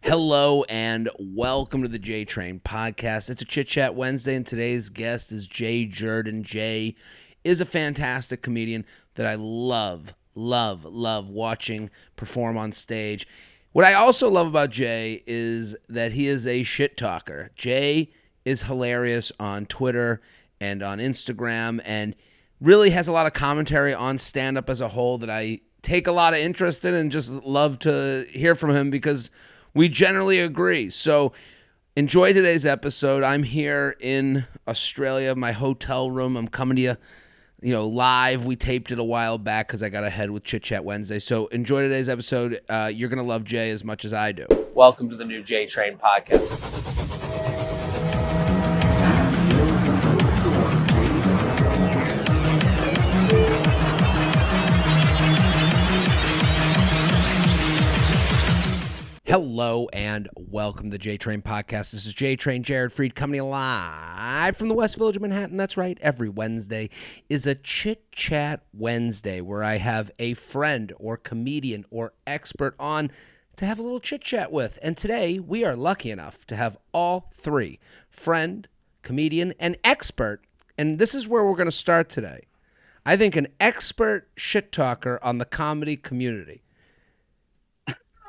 Hello and welcome to the JTrain podcast. It's a Chit Chat Wednesday, and today's guest is Jurden. Jay is a fantastic comedian that I love watching perform on stage. What I also love about Jay is that he is a shit talker. Jay is hilarious on Twitter and on Instagram and really has a lot of commentary on stand-up as a whole that I take a lot of interest in and just love to hear from him because we generally agree. So enjoy today's episode. I'm here in Australia, my hotel room. I'm coming to you, live. We taped it a while back because I got ahead with Chit Chat Wednesday. So enjoy today's episode. You're going to love Jay as much as I do. Welcome to the new JTrain podcast. Hello and welcome to the JTrain podcast. This is JTrain, Jared Freid, coming live from the West Village of Manhattan. That's right. Every Wednesday is a Chit Chat Wednesday where I have a friend or comedian or expert on to have a little chit chat with. And today we are lucky enough to have all three, friend, comedian, and expert. And this is where we're going to start today. I think an expert shit talker on the comedy community.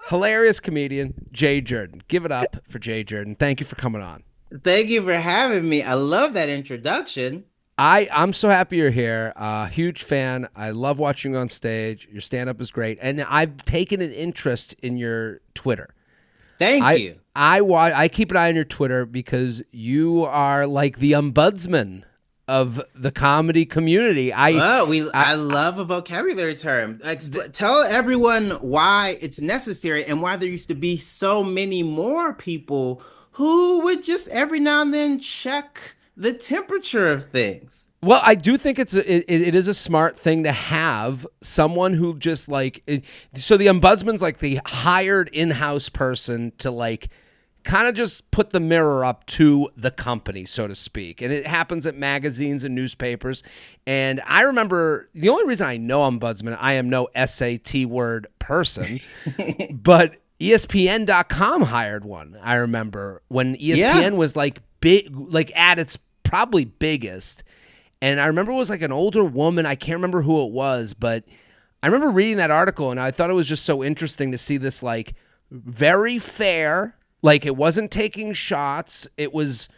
Hilarious comedian, Jurden. Give it up for Jurden. Thank you for coming on. Thank you for having me. I love that introduction. I'm so happy you're here. Huge fan. I love watching you on stage. Your stand-up is great. And I've taken an interest in your Twitter. Thank you. I keep an eye on your Twitter because you are like the ombudsman of the comedy community. I love a vocabulary term. Tell everyone why it's necessary and why there used to be so many more people who would just every now and then check the temperature of things. Well, I do think it is a smart thing to have someone who just so the ombudsman's like the hired in-house person to kind of just put the mirror up to the company, so to speak. And it happens at magazines and newspapers. And I remember the only reason I know ombudsman, I am no SAT word person, but ESPN.com hired one. I remember when ESPN was big, at its probably biggest. And I remember it was an older woman. I can't remember who it was, but I remember reading that article and I thought it was just so interesting to see this very fair. It wasn't taking shots. It was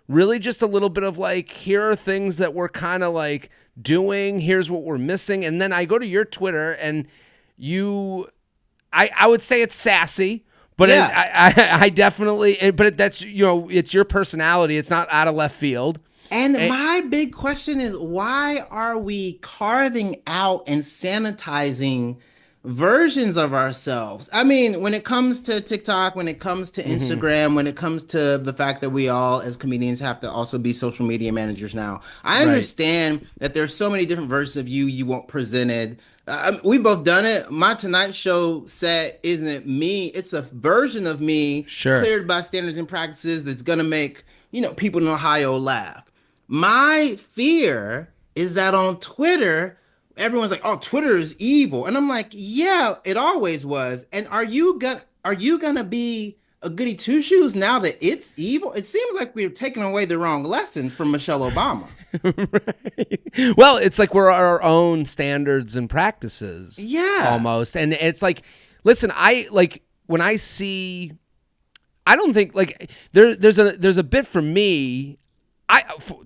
really just a little bit of here are things that we're kind of doing. Here's what we're missing. And then I go to your Twitter and I would say it's sassy, but yeah. I definitely, but that's, it's your personality. It's not out of left field. And my big question is, why are we carving out and sanitizing versions of ourselves? I mean, when it comes to TikTok, when it comes to Instagram, when it comes to the fact that we all as comedians have to also be social media managers now, I understand that there's so many different versions of you want presented. We both done it. My Tonight Show set isn't me. It's a version of me cleared by standards and practices that's going to make, people in Ohio laugh. My fear is that on Twitter, everyone's like, "Oh, Twitter is evil," and I'm like, "Yeah, it always was." And are you gonna be a goody two shoes now that it's evil? It seems like we're taking away the wrong lesson from Michelle Obama. Right. Well, it's we're our own standards and practices, almost. And it's listen, when I see, I don't think there's a bit for me.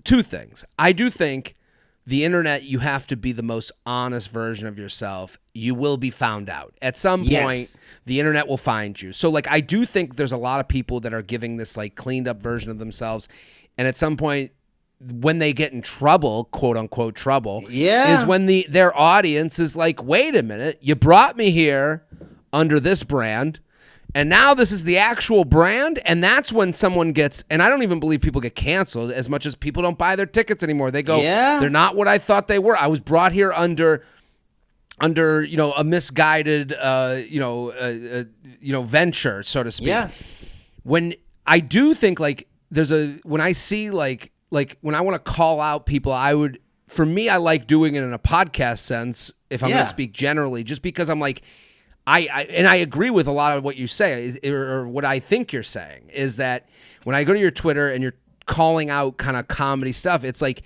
Two things. I do think the internet, you have to be the most honest version of yourself. You will be found out. At some point, the internet will find you. So, I do think there's a lot of people that are giving this, cleaned up version of themselves. And at some point, when they get in trouble, quote unquote trouble, is when their audience is wait a minute, you brought me here under this brand. And now this is the actual brand, and that's when someone gets, and I don't even believe people get canceled as much as people don't buy their tickets anymore. They go, they're not what I thought they were. I was brought here under a misguided venture, so to speak. Yeah. When I do think when I see when I want to call out people, for me, I like doing it in a podcast sense if I'm going to speak generally, just because I'm I agree with a lot of what you say, or what I think you're saying, is that when I go to your Twitter and you're calling out kind of comedy stuff, it's like,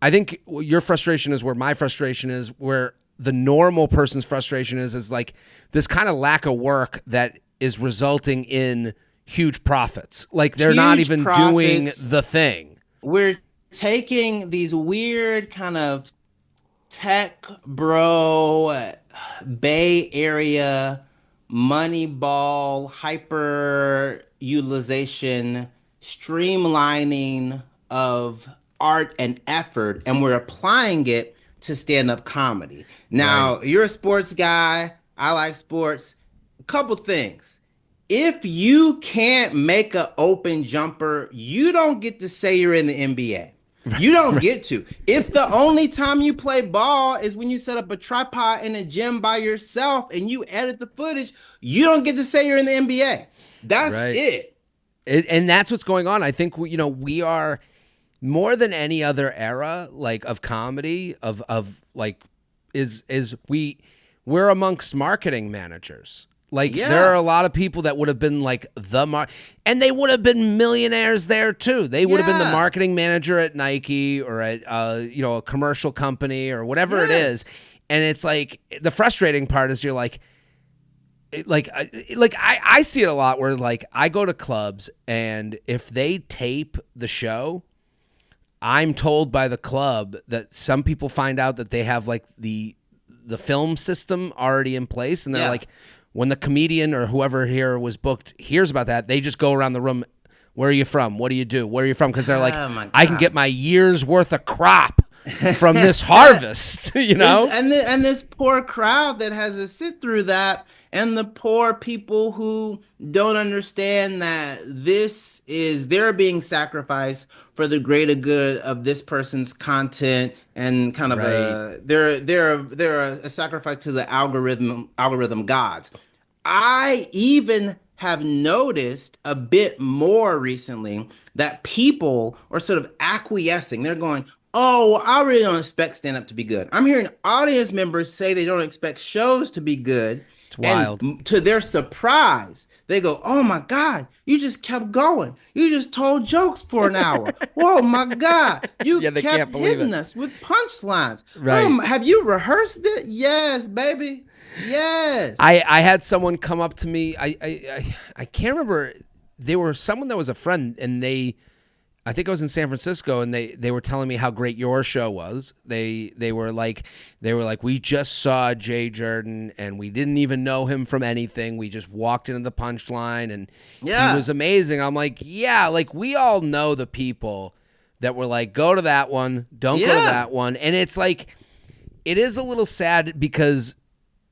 I think your frustration is where my frustration is, where the normal person's frustration is like this kind of lack of work that is resulting in huge profits. Like they're not even doing the thing. We're taking these weird kind of tech bro, Bay Area, Moneyball, hyper utilization, streamlining of art and effort, and we're applying it to stand-up comedy. Now, you're a sports guy. I like sports. A couple things. If you can't make an open jumper, you don't get to say you're in the NBA. You don't get to. If the only time you play ball is when you set up a tripod in a gym by yourself and you edit the footage, you don't get to say you're in the NBA. That's it. And that's what's going on. I think we are more than any other era, like, of comedy, we're amongst marketing managers. Like, there are a lot of people that would have been like and they would have been millionaires there too. They would have been the marketing manager at Nike or at a commercial company or whatever it is. And it's like, the frustrating part is you're like I see it a lot where, like, I go to clubs and if they tape the show, I'm told by the club that some people find out that they have like the film system already in place, and they're like, when the comedian or whoever here was booked hears about that, they just go around the room. Where are you from? What do you do? Where are you from? Because they're like, I can get my year's worth of crop from this harvest, And this poor crowd that has to sit through that, and the poor people who don't understand that they're being sacrificed for the greater good of this person's content, and kind of they're a sacrifice to the algorithm gods. I even have noticed a bit more recently that people are sort of acquiescing. They're going, oh, I really don't expect stand-up to be good. I'm hearing audience members say they don't expect shows to be good. It's wild. And to their surprise, they go, oh my God, you just kept going. You just told jokes for an hour. Oh my God. You kept hitting us with punchlines. Right. Have you rehearsed it? Yes, baby. Yes. I had someone come up to me. I can't remember. They were someone that was a friend, and I think I was in San Francisco, and they were telling me how great your show was. They were like, we just saw Jay Jurden, and we didn't even know him from anything. We just walked into the punchline, and he was amazing. I'm like, like, we all know the people that were like, go to that one, don't go to that one. And it's like, it is a little sad because,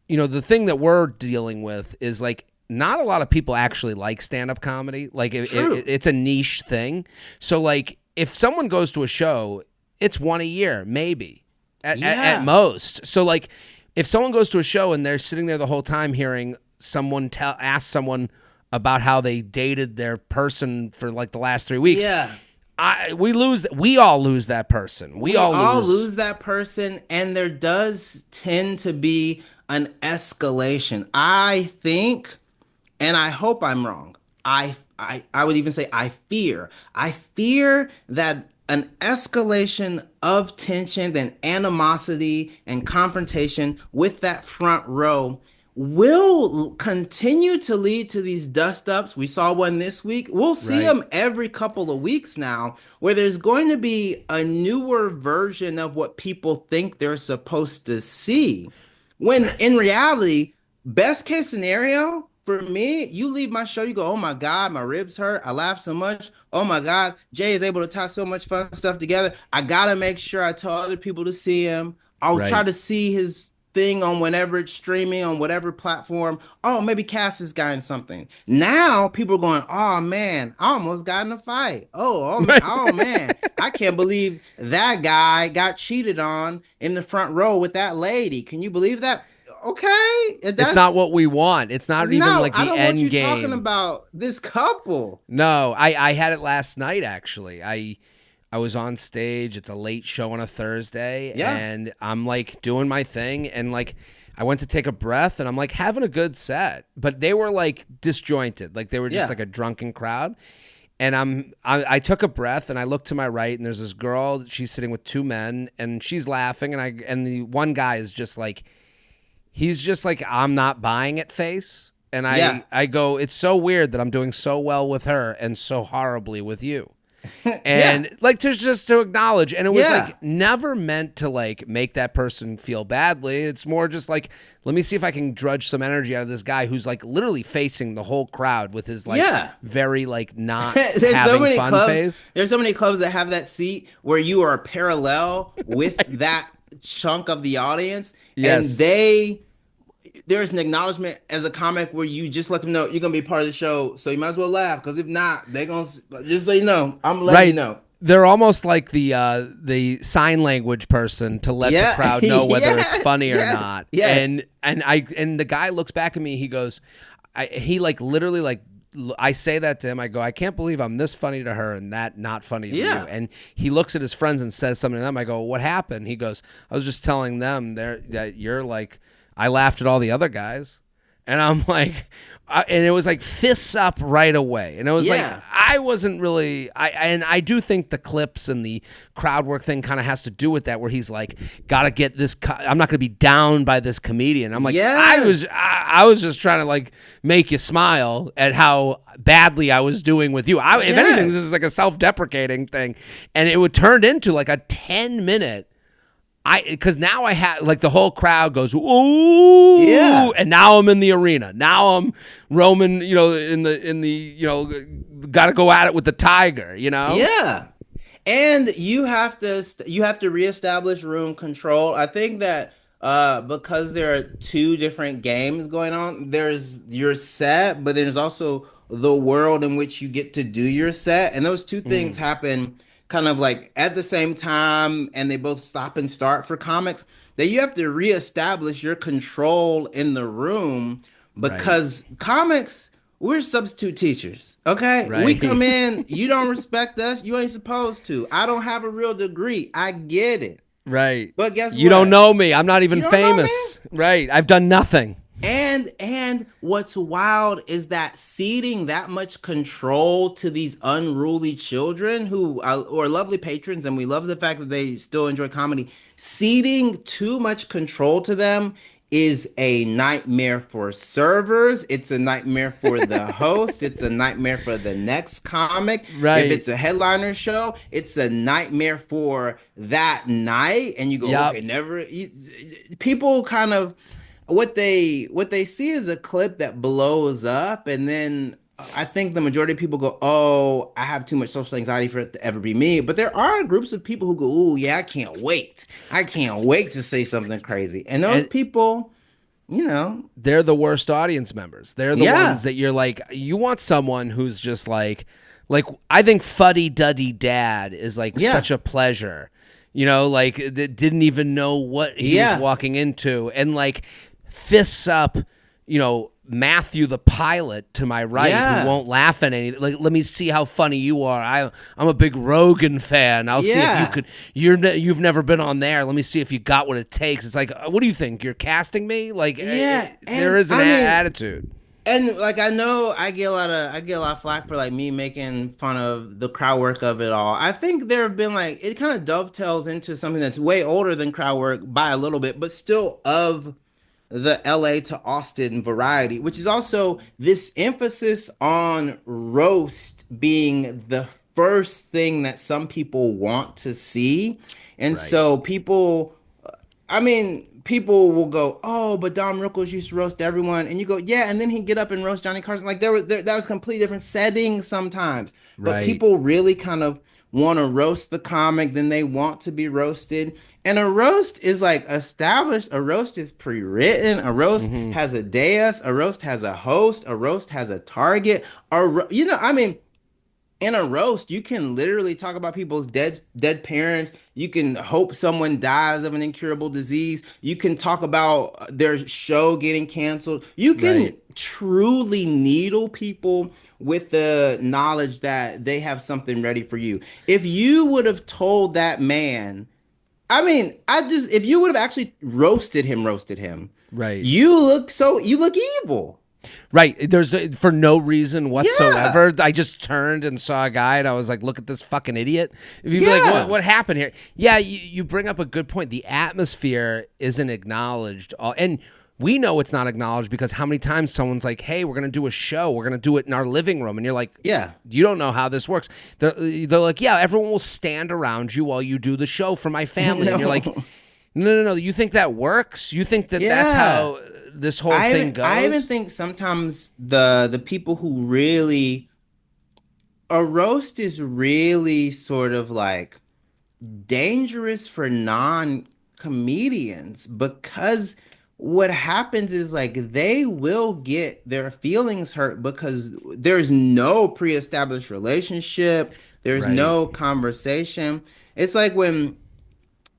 the thing that we're dealing with is like, not a lot of people actually like stand-up comedy. Like, it's a niche thing. So, like, if someone goes to a show, it's one a year, maybe, at most. So, like, if someone goes to a show and they're sitting there the whole time hearing someone ask someone about how they dated their person for, like, the last 3 weeks, we all lose that person. We all lose that person, and there does tend to be an escalation. I think, and I hope I'm wrong, I would even say I fear that an escalation of tension and animosity and confrontation with that front row will continue to lead to these dust-ups. We saw one this week. We'll see them every couple of weeks now, where there's going to be a newer version of what people think they're supposed to see. When in reality, best case scenario, for me, you leave my show, you go, oh my God, my ribs hurt. I laughed so much. Oh my God, Jay is able to tie so much fun stuff together. I got to make sure I tell other people to see him. I'll try to see his thing on whenever it's streaming, on whatever platform. Oh, maybe cast this guy in something. Now people are going, oh man, I almost got in a fight. Oh man, I can't believe that guy got cheated on in the front row with that lady. Can you believe that? Okay, it's not what we want. It's not even like the end game. I don't want you talking about this couple. No, I had it last night actually. I was on stage. It's a late show on a Thursday, and I'm like doing my thing, and like I went to take a breath and I'm like having a good set, but they were like disjointed. Like they were just like a drunken crowd. And I took a breath and I looked to my right and there's this girl, she's sitting with two men and she's laughing and the one guy is just like, he's just like, I'm not buying it face. And I go, it's so weird that I'm doing so well with her and so horribly with you. And like to acknowledge, and it was like never meant to like make that person feel badly. It's more just like, let me see if I can drudge some energy out of this guy who's like literally facing the whole crowd with his like very like not having fun face. There's so many clubs that have that seat where you are parallel with that chunk of the audience, and there's an acknowledgement as a comic where you just let them know you're gonna be part of the show, so you might as well laugh, because if not, they're gonna just so you know, I'm letting you know. They're almost like the sign language person to let the crowd know whether it's funny or not. And the guy looks back at me. He goes, he like literally like. I say that to him. I go, I can't believe I'm this funny to her and that not funny to you. And he looks at his friends and says something to them. I go, what happened? He goes, I was just telling them that you're like, I laughed at all the other guys. And I'm like, and it was like fists up right away. And it was like, I wasn't really, and I do think the clips and the crowd work thing kind of has to do with that, where he's like, gotta get this, I'm not gonna be down by this comedian. I'm like, I was just trying to like make you smile at how badly I was doing with you. If anything, this is like a self-deprecating thing. And it would turn into like a 10-minute, because now I had like the whole crowd goes, ooh, and now I'm in the arena. Now I'm roaming, in the got to go at it with the tiger, and you have to reestablish room control. I think that because there are two different games going on, there's your set, but then there's also the world in which you get to do your set, and those two things happen kind of like at the same time, and they both stop and start for comics, that you have to reestablish your control in the room, because comics, we're substitute teachers, okay? We come in, you don't respect us, you ain't supposed to. I don't have a real degree, I get it. Right. But guess what? You don't know me, I'm not even famous. Right, I've done nothing. And what's wild is that ceding that much control to these unruly children who are lovely patrons, and we love the fact that they still enjoy comedy, ceding too much control to them is a nightmare for servers. It's a nightmare for the host. It's a nightmare for the next comic. If it's a headliner show, it's a nightmare for that night. And you go, okay, people kind of, what they see is a clip that blows up, and then I think the majority of people go, oh, I have too much social anxiety for it to ever be me. But there are groups of people who go, oh yeah, I can't wait to say something crazy. And those people, they're the worst audience members. They're the ones that you're like, you want someone who's just like I think Fuddy Duddy Dad is like such a pleasure, like that didn't even know what he was walking into, and like fists up, Matthew the pilot to my right who won't laugh at anything. Like, let me see how funny you are. I'm a big Rogan fan. I'll see if you could. You've never been on there. Let me see if you got what it takes. It's like, what do you think? You're casting me? Like, there is an attitude. And like, I know I get a lot of flack for like me making fun of the crowd work of it all. I think there have been like, it kind of dovetails into something that's way older than crowd work by a little bit, but still of the LA to Austin variety, which is also this emphasis on roast being the first thing that some people want to see. And so people will go, oh, but Don Rickles used to roast everyone. And you go, yeah. And then he'd get up and roast Johnny Carson. Like that was a completely different setting sometimes. But people really kind of want to roast the comic, then they want to be roasted. And a roast is like established. A roast is pre-written. A roast has a dais. A roast has a host. A roast has a target. In a roast, you can literally talk about people's dead parents. You can hope someone dies of an incurable disease. You can talk about their show getting canceled. You can truly needle people with the knowledge that they have something ready for you. If you would have told that man I mean, if you would have actually roasted him, Right. you look evil. Right. There's for no reason whatsoever. Yeah. I just turned and saw a guy and I was like, look at this fucking idiot. If you'd be Yeah. like, what happened here? Yeah, you bring up a good point. The atmosphere isn't acknowledged. And we know it's not acknowledged because how many times someone's like, hey, we're going to do a show. We're going to do it in our living room. And you're like, Yeah. you don't know how this works. They're like, yeah, everyone will stand around you while you do the show for my family. No. And you're like, no. You think that works? You think that that's how this whole thing goes? I even think sometimes the people who really, a roast is really sort of like dangerous for non-comedians, because what happens is like they will get their feelings hurt because there's no pre-established relationship, there's no conversation. It's like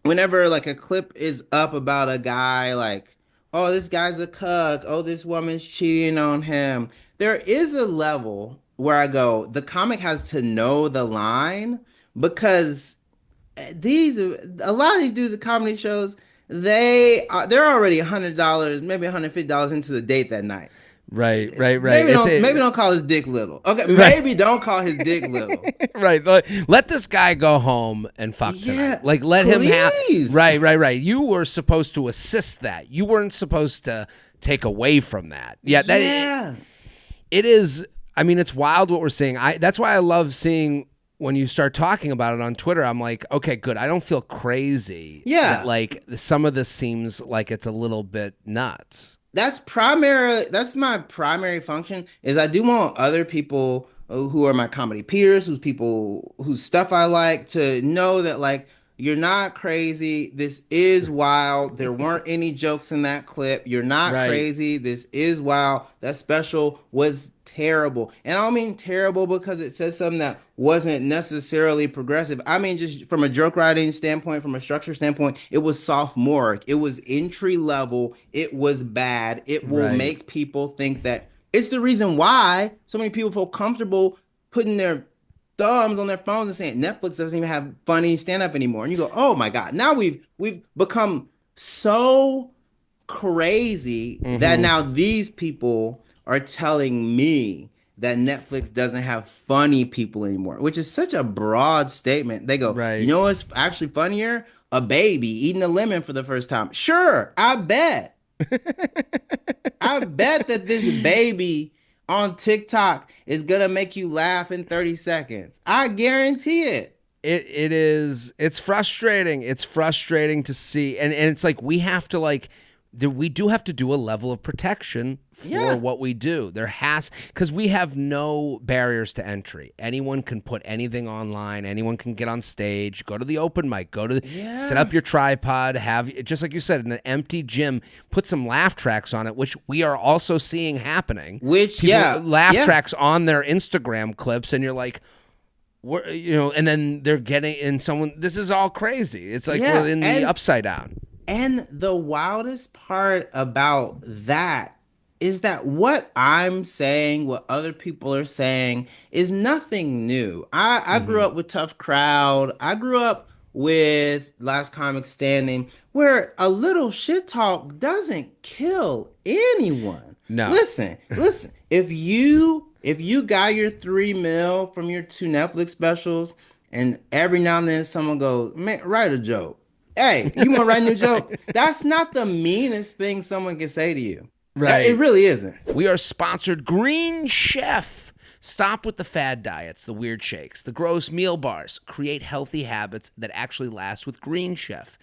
whenever like a clip is up about a guy, like, oh, this guy's a cuck, oh, this woman's cheating on him, there is a level where I go, the comic has to know the line, because a lot of these dudes at comedy shows, they're already $100, maybe $150 into the date that night. Right. Maybe don't call his dick little. Okay, maybe don't call his dick little. Right. Let this guy go home and fuck tonight. Like, let him have. Right. You were supposed to assist that. You weren't supposed to take away from that. Yeah. It is. I mean, it's wild what we're seeing. That's why I love seeing when you start talking about it on Twitter. I'm like, okay, good. I don't feel crazy. Yeah. That, like, some of this seems like it's a little bit nuts. That's my primary function, is I do want other people who are my comedy peers, whose stuff I like, to know that, like, you're not crazy. This is wild. There weren't any jokes in that clip. You're not crazy. This is wild. That special was terrible. And I don't mean terrible because it says something that wasn't necessarily progressive. I mean, just from a joke writing standpoint, from a structure standpoint, it was sophomoric. It was entry level. It was bad. It will make people think that it's the reason why so many people feel comfortable putting their thumbs on their phones and saying Netflix doesn't even have funny stand-up anymore. And you go, oh my God, now we've become so crazy that now these people are telling me that Netflix doesn't have funny people anymore, which is such a broad statement. They go, you know what's actually funnier? A baby eating a lemon for the first time. Sure, I bet. I bet that this baby on TikTok is gonna make you laugh in 30 seconds. I guarantee it. It is. It's frustrating. It's frustrating to see, and it's like we have to we do have to do a level of protection for what we do. Because we have no barriers to entry. Anyone can put anything online. Anyone can get on stage, go to the open mic, set up your tripod, have, just like you said, in an empty gym, put some laugh tracks on it, which we are also seeing happening. Laugh tracks on their Instagram clips, and you're like, and then they're getting in someone. This is all crazy. It's like we're in the upside down. And the wildest part about that is that what I'm saying, what other people are saying, is nothing new. I grew up with Tough Crowd. I grew up with Last Comic Standing, where a little shit talk doesn't kill anyone. No. Listen. If you got your $3 million from your 2 Netflix specials, and every now and then someone goes, man, write a joke. Hey, you want to write a new joke? That's not the meanest thing someone can say to you. Right. It really isn't. We are sponsored Green Chef. Stop with the fad diets, the weird shakes, the gross meal bars. Create healthy habits that actually last with Green Chef.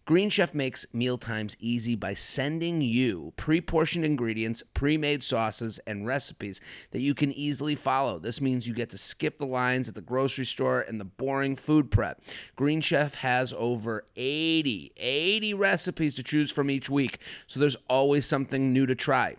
Green Chef makes mealtimes easy by sending you pre-portioned ingredients, pre-made sauces, and recipes that you can easily follow. This means you get to skip the lines at the grocery store and the boring food prep. Green Chef has over 80 recipes to choose from each week, so there's always something new to try.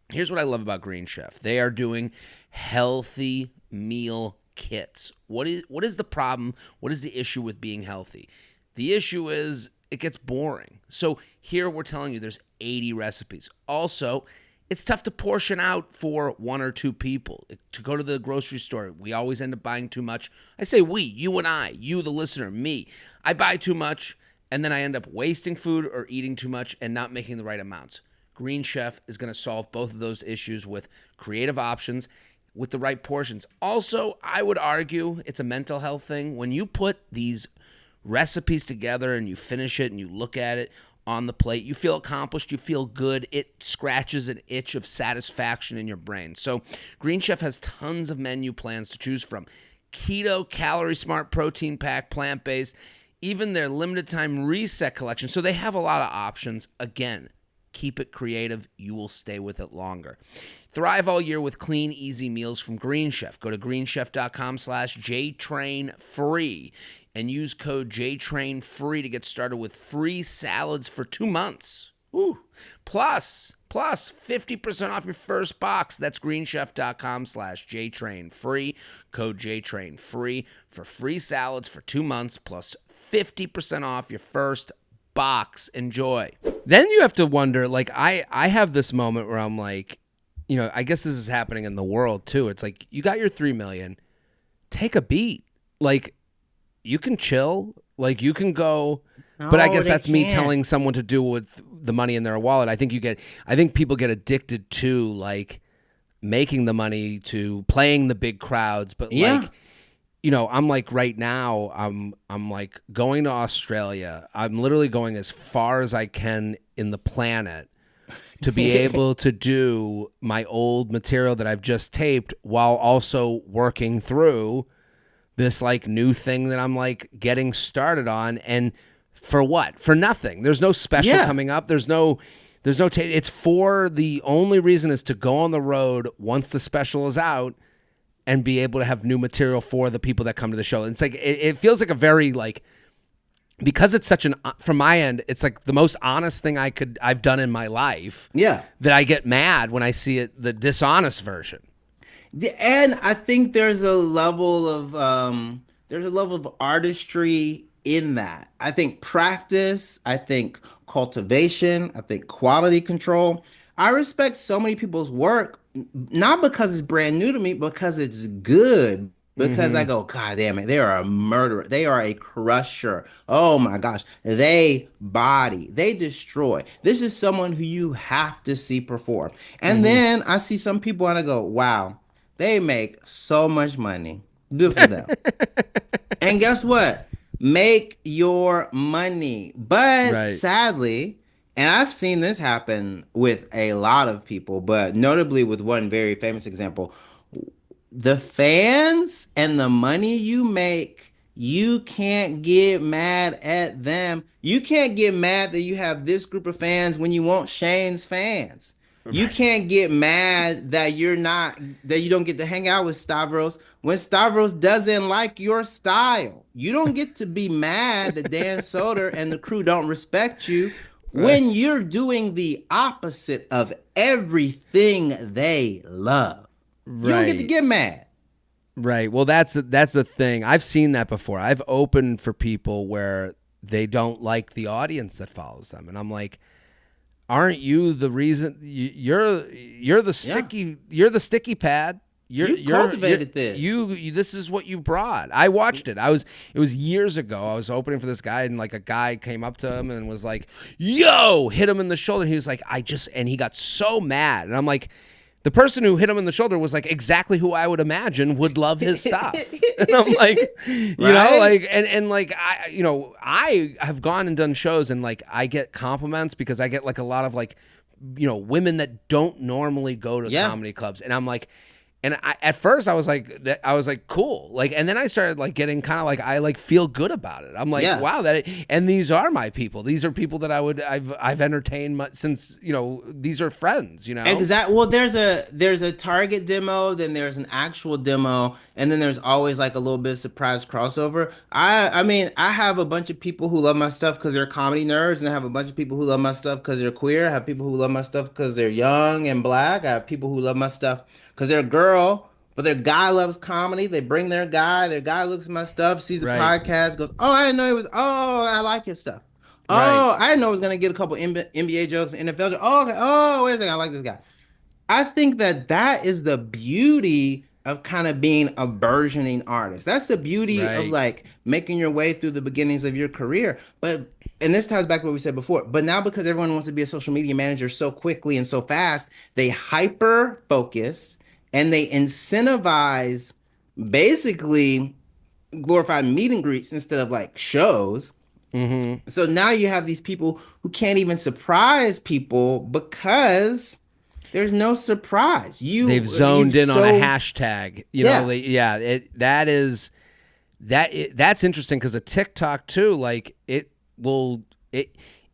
Here's what I love about Green Chef. They are doing healthy meal kits. What is the problem? What is the issue with being healthy? The issue is it gets boring. So here we're telling you there's 80 recipes. Also, it's tough to portion out for 1 or 2 people. To go to the grocery store, we always end up buying too much. I say we, you and I, you the listener, me. I buy too much, and then I end up wasting food or eating too much and not making the right amounts. Green Chef is going to solve both of those issues with creative options with the right portions. Also, I would argue it's a mental health thing. When you put these recipes together and you finish it and you look at it on the plate, you feel accomplished, you feel good. It scratches an itch of satisfaction in your brain. So Green Chef has tons of menu plans to choose from. Keto, calorie smart, protein pack, plant-based, even their limited time reset collection. So they have a lot of options. Again, keep it creative. You will stay with it longer. Thrive all year with clean, easy meals from Green Chef. Go to greenchef.com/JTRAINFREE and use code JTRAINFREE to get started with free salads for 2 months. Ooh. Plus 50% off your first box. That's greenchef.com/JTRAINFREE. Code JTRAINFREE for free salads for 2 months plus 50% off your first box. Enjoy. Then you have to wonder, like, I have this moment where I'm like, you know, I guess this is happening in the world too. It's like, you got your 3 million, take a beat. Like, you can chill, like you can go, but I guess that's me telling someone to do with the money in their wallet. I think people get addicted to like making the money, to playing the big crowds, but like, you know, I'm like right now, I'm like going to Australia. I'm literally going as far as I can in the planet to be able to do my old material that I've just taped while also working through this like new thing that I'm like getting started on. And for what? For nothing. There's no special coming up. It's for the only reason is to go on the road once the special is out and be able to have new material for the people that come to the show. And it's like, it feels like a very like, because it's such from my end, it's like the most honest thing I've done in my life. Yeah. That I get mad when I see it, the dishonest version. And I think there's a level of artistry in that. I think practice, I think cultivation, I think quality control. I respect so many people's work, not because it's brand new to me, because it's good. Because I go, God damn it, they are a murderer. They are a crusher. Oh my gosh. They body. They destroy. This is someone who you have to see perform. And then I see some people and I go, wow, they make so much money. Good for them. And guess what? Make your money. But sadly, and I've seen this happen with a lot of people, but notably with one very famous example, the fans and the money you make, you can't get mad at them. You can't get mad that you have this group of fans when you want Shane's fans. You can't get mad that you don't get to hang out with Stavros when Stavros doesn't like your style. You don't get to be mad that Dan Soder and the crew don't respect you when you're doing the opposite of everything they love. You don't get to get mad. Right. Well, that's the thing. I've seen that before. I've opened for people where they don't like the audience that follows them, and I'm like, aren't you the reason? You're the sticky pad. You cultivated this. This is what you brought. I watched it. It was years ago. I was opening for this guy, and like a guy came up to him and was like, "Yo!" hit him in the shoulder. And he was like, and he got so mad, and I'm like, the person who hit him in the shoulder was like exactly who I would imagine would love his stuff. And I'm like, you know, like, and like, I have gone and done shows and like, I get compliments because I get like a lot of like, you know, women that don't normally go to comedy clubs. And I'm like, and at first I was like, cool. Like, and then I started like getting kind of like, I like feel good about it. I'm like, wow, and these are my people. These are people that I've entertained since, you know, these are friends, you know? Exactly. Well, there's a target demo, then there's an actual demo, and then there's always like a little bit of surprise crossover. I mean, I have a bunch of people who love my stuff because they're comedy nerds, and I have a bunch of people who love my stuff because they're queer. I have people who love my stuff because they're young and black. I have people who love my stuff because they're a girl, but their guy loves comedy. They bring their guy. Their guy looks at my stuff, sees the podcast, goes, "Oh, I didn't know it was. Oh, I like his stuff. Oh, I didn't know I was gonna get a couple NBA jokes and NFL jokes. Oh, okay. Oh, wait a second, I like this guy." I think that is the beauty of kind of being a burgeoning artist. That's the beauty of Right. like making your way through the beginnings of your career. But and this ties back to what we said before. But now because everyone wants to be a social media manager so quickly and so fast, they hyper focus and they incentivize basically glorified meet and greets instead of like shows. Mm-hmm. So now you have these people who can't even surprise people because there's no surprise. They've You've zoned in on a so hashtag. yeah. Yeah, that is that's interesting because a TikTok too, like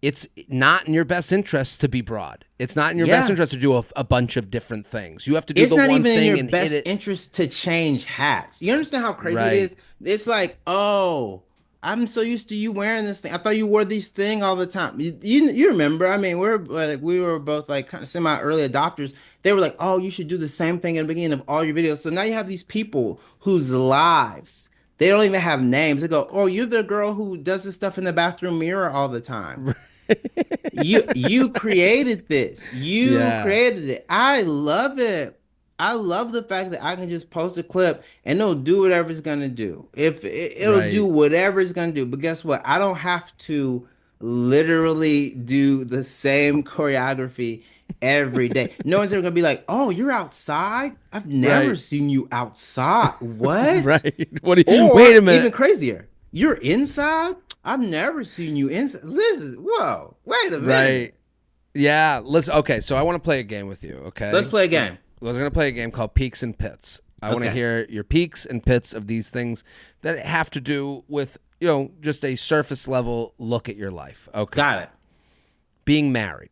it's not in your best interest to be broad. It's not in your best Yeah. interest to do a bunch of different things. You have to do It's the not one even in thing your and hit best it interest to change hats. You understand how crazy it right. is? It's like, oh, I'm so used to you wearing this thing. I thought you wore these thing all the time. You remember? I mean, we were both like kind of semi early adopters. They were like, oh, you should do the same thing at the beginning of all your videos. So now you have these people whose lives they don't even have names. They go, oh, you're the girl who does this stuff in the bathroom mirror all the time. You created this. You Yeah. created it. I love it. I love the fact that I can just post a clip and it'll do whatever it's gonna do. If it'll do Right. whatever it's gonna do. But guess what? I don't have to literally do the same choreography every day. No one's ever gonna be like, "Oh, you're outside? I've never Right. seen you outside." What? Right. What do you, Or wait a even minute. crazier, you're inside? I've never seen you inside. Listen, whoa, wait a minute. Right. Yeah. Listen. Okay. So I want to play a game with you. Let's Okay. play a game. We're going to play a game called Peaks and Pits. I want to Okay, hear your peaks and pits of these things that have to do with, just a surface level look at your life. Okay. got it. Being married.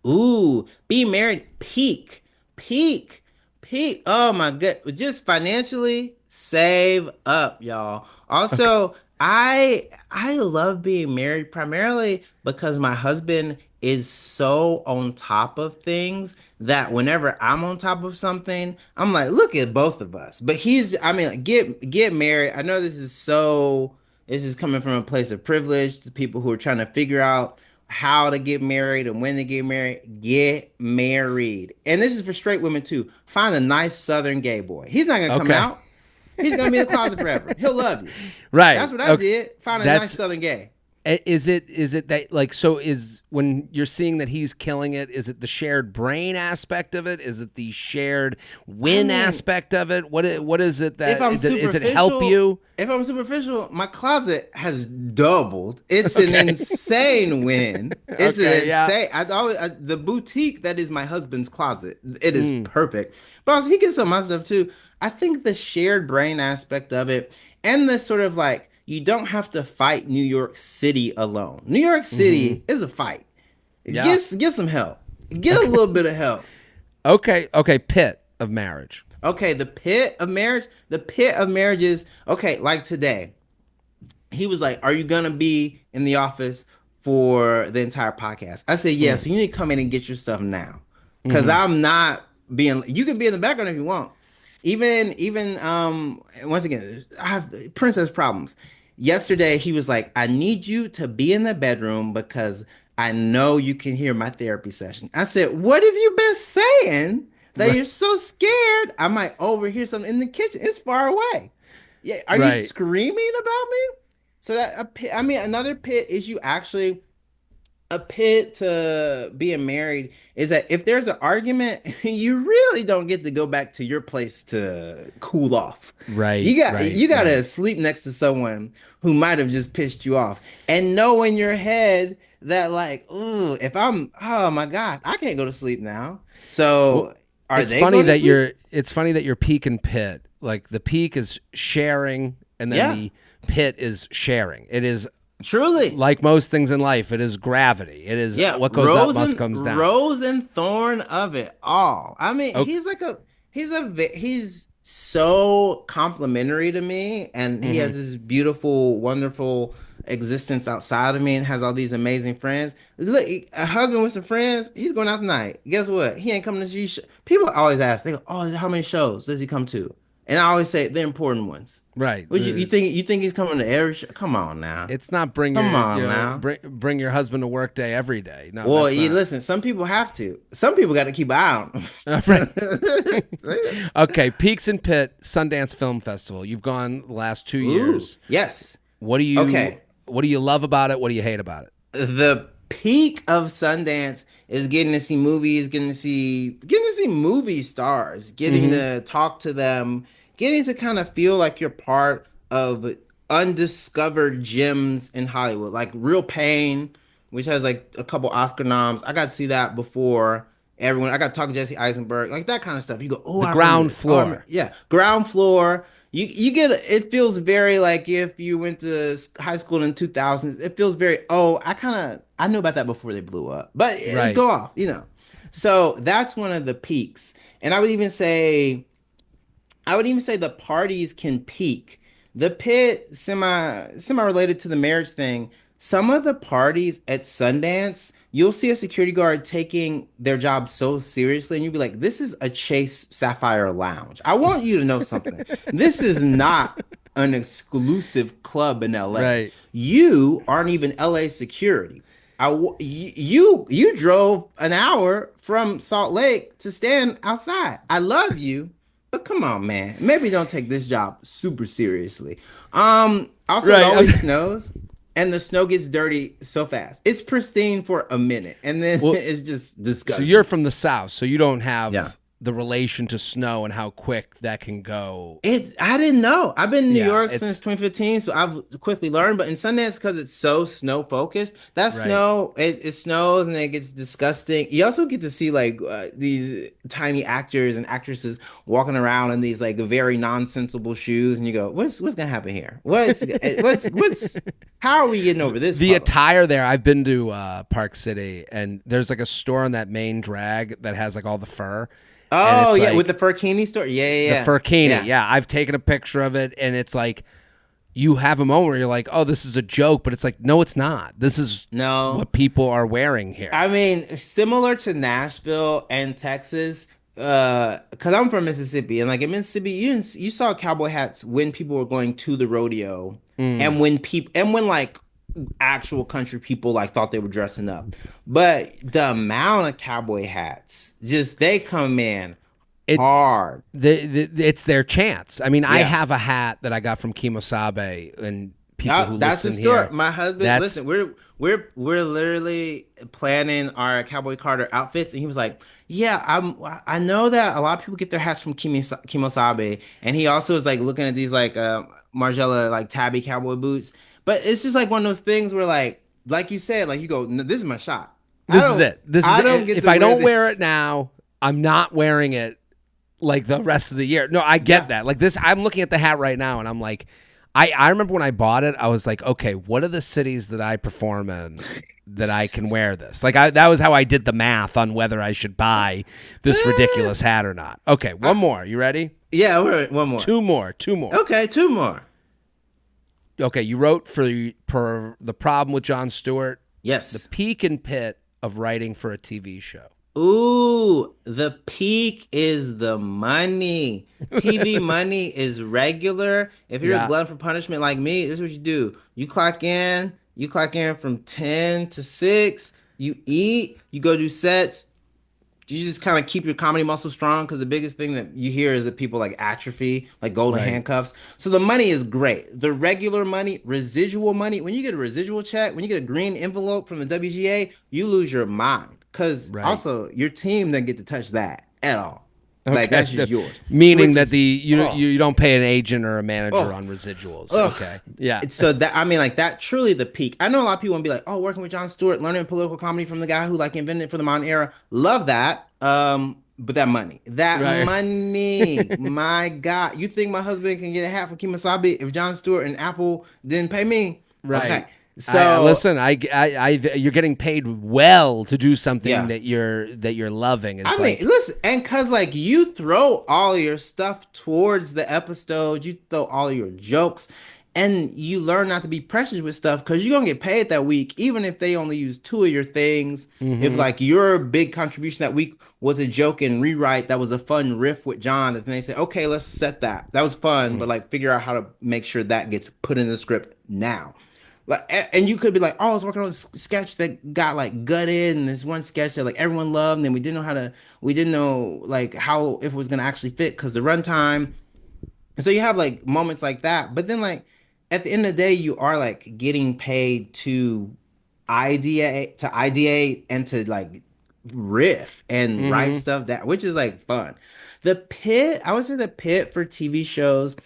Ooh, be married, peak, peak, peak. Oh my god, just financially save up, y'all. Okay. Also, I love being married primarily because my husband is so on top of things that whenever I'm on top of something, I'm like, look at both of us. But I mean, like, get married. I know this is coming from a place of privilege to people who are trying to figure out how to get married and when to get married. And this is for straight women too. Find a nice southern gay boy. He's not gonna come Okay. out. He's gonna be in the closet forever. He'll love you. That's Right. what I Okay. did. Find a nice That's southern gay. is it that like so is when you're seeing that he's killing it, is it the shared brain aspect of it? Is it the shared I win mean, aspect of it? What is it if that I'm is it help you? superficial, my closet has doubled. It's an Okay. insane win. It's an Okay, yeah. insane. The boutique that is my husband's closet. It is Mm, perfect. But also, he gets some of my stuff too. I think the shared brain aspect of it, and the sort of like you don't have to fight New York City alone. New York mhm. City is a fight. Yeah. Get some help. Get a Okay. little bit of help. Okay, pit of marriage. Okay, the pit of marriage is okay, like today. He was like, "Are you gonna be in the office for the entire podcast?" I said, "Yeah." Mm, So you need to come in and get your stuff now, because mhm. I'm not being. You can be in the background if you want. Even once again, I have princess problems. Yesterday he was like, "I need you to be in the bedroom because I know you can hear my therapy session." I said, "What have you been saying that Right. you're so scared I might overhear something in the kitchen? It's far away." Yeah, are you Right. screaming about me? So that a pit, I mean, another pit is you actually a pit to being married is that if there's an argument, you really don't get to go back to your place to cool off. Right. Right. You gotta Right. sleep next to someone who might have just pissed you off and know in your head that like, ooh, if I'm, oh my God, I can't go to sleep now. Well, So are it's they funny going to that sleep? you're peak and pit. Like the peak is sharing and then Yeah, the pit is sharing. It is truly. like most things in life, it is gravity. It is Yeah, what goes up must comes down. Rose and Thorn of it all. I mean, Oh, he's so complimentary to me, and he has mhm. this beautiful, wonderful existence outside of me, and has all these amazing friends. Look, a husband with some friends, he's going out tonight. Guess what? He ain't coming to see. People always ask, they go, "Oh, how many shows does he come to?" And I always say the important ones. Right. You think he's coming to every show? Come on now. It's not bring your husband to work day every day. No. Well, listen, some people have to. Some people got to keep an eye on them. Right. Okay, Peaks and Pit Sundance Film Festival. You've gone the last 2 years. Yes. What do you love about it? What do you hate about it? The peak of Sundance is getting to see movies, getting to see movie stars, getting to talk to them, getting to kind of feel like you're part of undiscovered gems in Hollywood, like Real Pain, which has like a couple Oscar noms. I got to see that before everyone. I got to talk to Jesse Eisenberg, like that kind of stuff. You go, oh, the ground floor. Yeah, ground floor. You get it feels very like if you went to high school in 2000s. It feels very I knew about that before they blew up, but it go off, So that's one of the peaks, and I would even say the parties can peak. The Pit semi related to the marriage thing. Some of the parties at Sundance, you'll see a security guard taking their job so seriously, and you'll be like, this is a Chase Sapphire Lounge. I want you to know something. This is not an exclusive club in LA. Right. You aren't even LA security. You drove an hour from Salt Lake to stand outside. I love you, but come on, man. Maybe don't take this job super seriously. Also, it always snows. And the snow gets dirty so fast. It's pristine for a minute, and then it's just disgusting. So you're from the South, so you don't have the relation to snow and how quick that can go. I didn't know. I've been in New York since 2015, so I've quickly learned. But in Sundance, because it's so snow focused, snow it snows and it gets disgusting. You also get to see like these tiny actors and actresses walking around in these like very nonsensical shoes, and you go, "What's gonna happen here? What's how are we getting over this?" The attire there. I've been to Park City, and there's like a store on that main drag that has like all the fur. Oh, yeah, with the Furkini store? Yeah. The Furkini, yeah. I've taken a picture of it, and it's like, you have a moment where you're like, oh, this is a joke, but it's like, no, it's not. This is what people are wearing here. I mean, similar to Nashville and Texas, because I'm from Mississippi, and like in Mississippi, you saw cowboy hats when people were going to the rodeo, and when like actual country people like thought they were dressing up. But the amount of cowboy hats, they come in hard. It's their chance. I mean, I have a hat that I got from Kimosabe, and people who that's listen the story. here. My husband, listen, we're literally planning our Cowboy Carter outfits, and he was like, "Yeah, I know that a lot of people get their hats from Kimosabe," and he also is like looking at these like Margiela like tabby cowboy boots. But it's just like one of those things where like you said, like you go, no, this is my shot. This is it. If I don't wear it now, I'm not wearing it like the rest of the year. No, I get that. Like this, I'm looking at the hat right now, and I'm like, I remember when I bought it, I was like, okay, what are the cities that I perform in that I can wear this? Like that was how I did the math on whether I should buy this ridiculous hat or not. Okay, one more. You ready? Yeah, one more. Two more. Okay, two more. Okay, you wrote for The Problem with Jon Stewart. Yes. The peak and pit of writing for a TV show. Ooh, the peak is the money. TV money is regular. If you're a glutton for punishment like me, this is what you do. You clock in from 10 to 6. You eat. You go do sets. You just kind of keep your comedy muscle strong, because the biggest thing that you hear is that people like atrophy, like golden handcuffs. So the money is great. The regular money, residual money, when you get a residual check, when you get a green envelope from the WGA, you lose your mind, because also your team doesn't get to touch that at all. Okay. Like that's just yours. Meaning that you don't pay an agent or a manager on residuals. Okay. Yeah. So that, I mean, like that truly the peak. I know a lot of people want to be like, oh, working with Jon Stewart, learning political comedy from the guy who like invented it for the modern era. Love that. But that money, my God, you think my husband can get a hat from Kemosabe if Jon Stewart and Apple didn't pay me? Right. Okay. So listen, you're getting paid well to do something that you're loving. It's mean, listen, and cause like you throw all your stuff towards the episode, you throw all your jokes, and you learn not to be precious with stuff because you're gonna get paid that week, even if they only use two of your things. If Mm-hmm. like your big contribution that week was a joke and rewrite that was a fun riff with John, and they say, okay, let's set that. That was fun, but like figure out how to make sure that gets put in the script now. Like, and you could be like, oh, I was working on this sketch that got like gutted, and this one sketch that like everyone loved, and then we didn't know like how if it was gonna actually fit because the runtime. And so you have like moments like that, but then like at the end of the day, you are like getting paid to ideate and to like riff and write Mm-hmm. stuff that which is like fun. The pit, I would say the pit for TV shows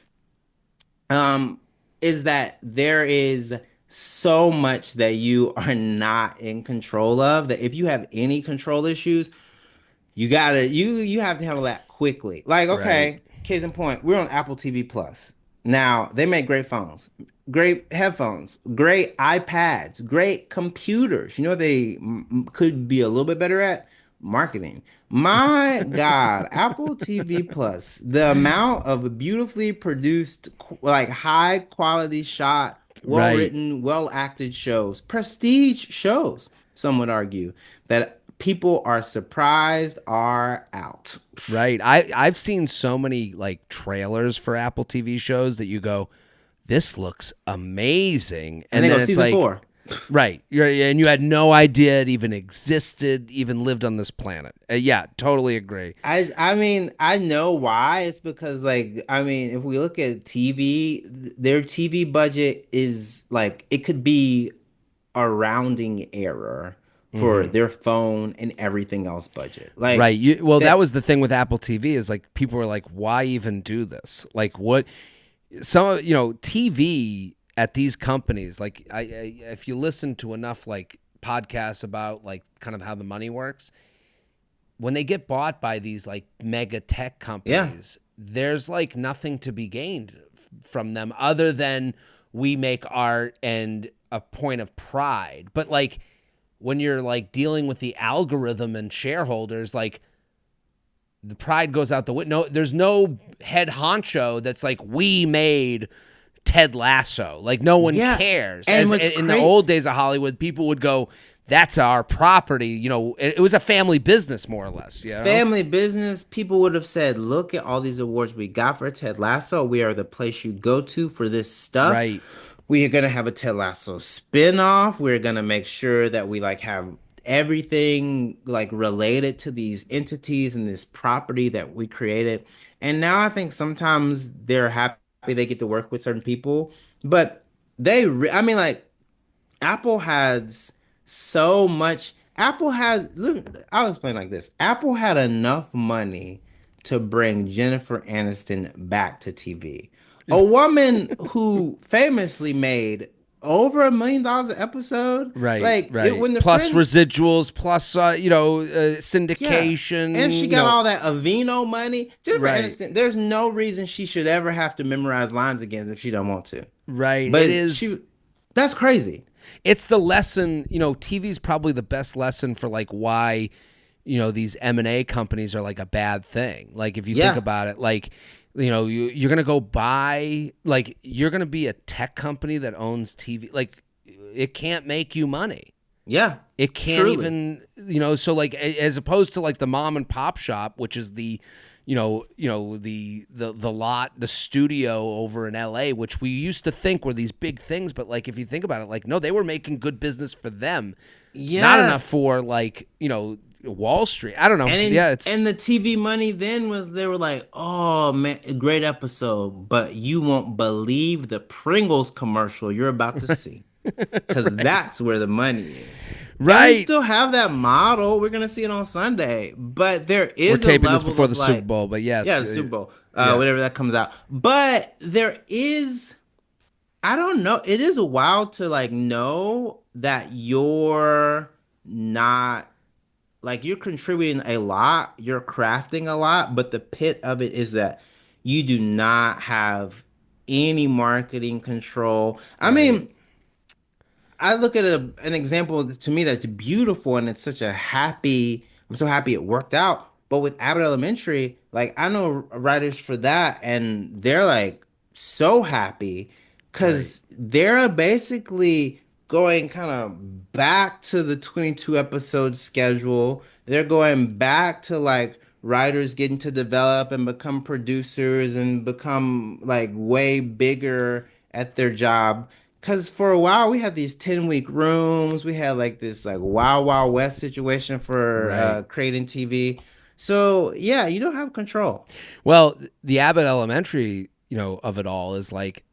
um is that there is so much that you are not in control of that if you have any control issues, you have to handle that quickly. Like, Right. okay, case in point, we're on Apple TV Plus. Now, they make great phones, great headphones, great iPads, great computers. You know what they could be a little bit better at? Marketing. My God, Apple TV Plus, the amount of beautifully produced, like high quality shot, well Right. written, well acted shows, prestige shows, some would argue that people are surprised are out. Right. I've seen so many like trailers for Apple TV shows that you go, this looks amazing. And And they go then it's season like, four. right. And you had no idea it even existed, even lived on this planet. Yeah, totally agree. I mean, I know why. It's because like I mean, if we look at TV, their TV budget is like it could be a rounding error for Hmm. their phone and everything else budget. Like Right. Well, that that was the thing with Apple TV is like people were like, why even do this? Like what some TV at these companies like if you listen to enough like podcasts about like kind of how the money works when they get bought by these like mega tech yeah. companies, there's like nothing to be gained from them other than we make art and a point of pride. But like when you're like dealing with the algorithm and shareholders, like the pride goes out the window. No, there's no head honcho that's like we made Ted Lasso. Like no one Yeah. cares. And As what's in the great old days of Hollywood, people would go, "That's our property." It was a family business more or less. family business, people would have said, look at all these awards we got for Ted Lasso. We are the place you go to for this stuff. Right. We are gonna have a Ted Lasso spin-off. We're gonna make sure that we like have everything like related to these entities and this property that we created. And now I think sometimes they're happy they get to work with certain people, but I mean like Apple has so much. I'll explain like this. Apple had enough money to bring Jennifer Aniston back to TV. A woman who famously made over $1 million an episode. Right, Like it right. when the Plus Friends, residuals, plus yeah. syndication. And she got all that Aveeno money. Jennifer Right, Aniston, there's no reason she should ever have to memorize lines again if she don't want to. right. It But is. that's crazy. It's the lesson. TV's probably the best lesson for like why these M&A companies are like a bad thing. Like if you think Yeah. about it, like you're gonna go buy like you're gonna be a tech company that owns TV. Like it can't make you money. Yeah. It can't Truly. even, so like as opposed to like the mom and pop shop, which is the lot, the studio over in LA, which we used to think were these big things, but like if you think about it, like no, they were making good business for them, not Yeah. enough for like Wall Street. I don't know. And Yeah, it's and the TV money then was they were like, oh man, great episode, but you won't believe the Pringles commercial you're about to see. Because that's where the money is. And we right. still have that model. We're gonna see it on Sunday. But there We're is a taping this level before of the Super like, Bowl, but yes, yeah, the Super Bowl, yeah, whatever that comes out. But there is, I don't know. It is wild to like know that you're not like you're contributing a lot, you're crafting a lot, but the pit of it is that you do not have any marketing control. I right. mean, I look at an example to me that's beautiful and it's such a happy, I'm so happy it worked out. But with Abbott Elementary, like I know writers for that and they're like so happy. because they're basically going kind of back to the 22 episode schedule. They're going back to like writers getting to develop and become producers and become like way bigger at their job. Because for a while we had these 10-week rooms. We had like this like Wild Wild West situation for creating TV. So yeah, you don't have control. Well, the Abbott Elementary, of it all is like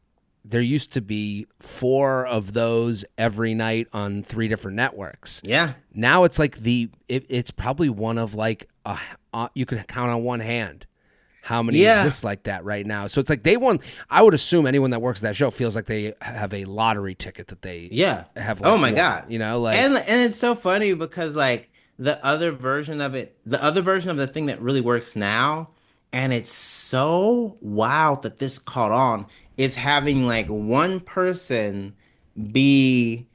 there used to be 4 of those every night on 3 different networks. Yeah. Now it's like it's probably one of like you can count on one hand how many exist like that right now. So it's like I would assume anyone that works at that show feels like they have a lottery ticket that they have. Like, oh my God. Like, and it's so funny because like the other version of the thing that really works now, and it's so wild that this caught on, is having like one person be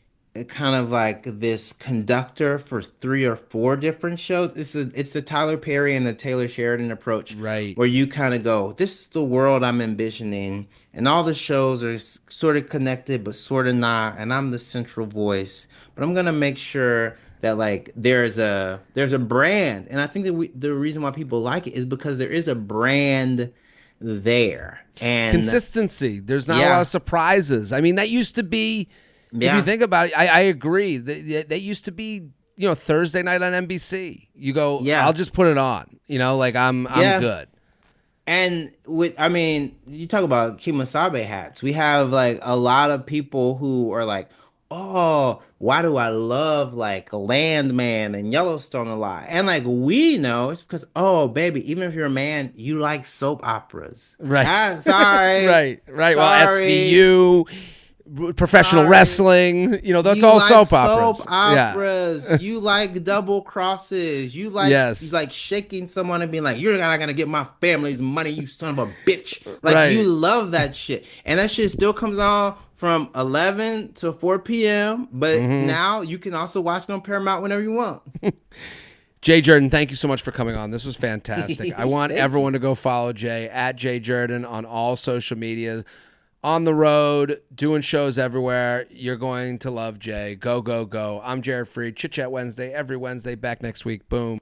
kind of like this conductor for 3 or 4 different shows. It's the Tyler Perry and the Taylor Sheridan approach, right? Where you kind of go, this is the world I'm envisioning, and all the shows are sort of connected but sort of not, and I'm the central voice, but I'm gonna make sure that like there's a brand, and I think that the reason why people like it is because there is a brand there and consistency. There's not a lot of surprises. I mean, that used to be. If you think about it, I agree. That used to be, Thursday night on NBC. You go, I'll just put it on. Like I'm good. And you talk about Kemosabe hats. We have like a lot of people who are like, oh, why do I love like Landman and Yellowstone a lot? And like we know it's because, oh baby, even if you're a man, you like soap operas. Right. Sorry. right. Sorry. Well, SVU. Professional wrestling, that's all soap operas. Soap operas. Yeah. You like double crosses. You like shaking someone and being like, "You're not gonna get my family's money, you son of a bitch." Like you love that shit, and that shit still comes on from 11 to 4 p.m. But now you can also watch it on Paramount whenever you want. Jay Jurden, thank you so much for coming on. This was fantastic. I want everyone to go follow Jay at JJurden on all social media. On the road, doing shows everywhere. You're going to love Jay. Go, go, go. I'm Jared Freid. Chit Chat Wednesday, every Wednesday. Back next week. Boom.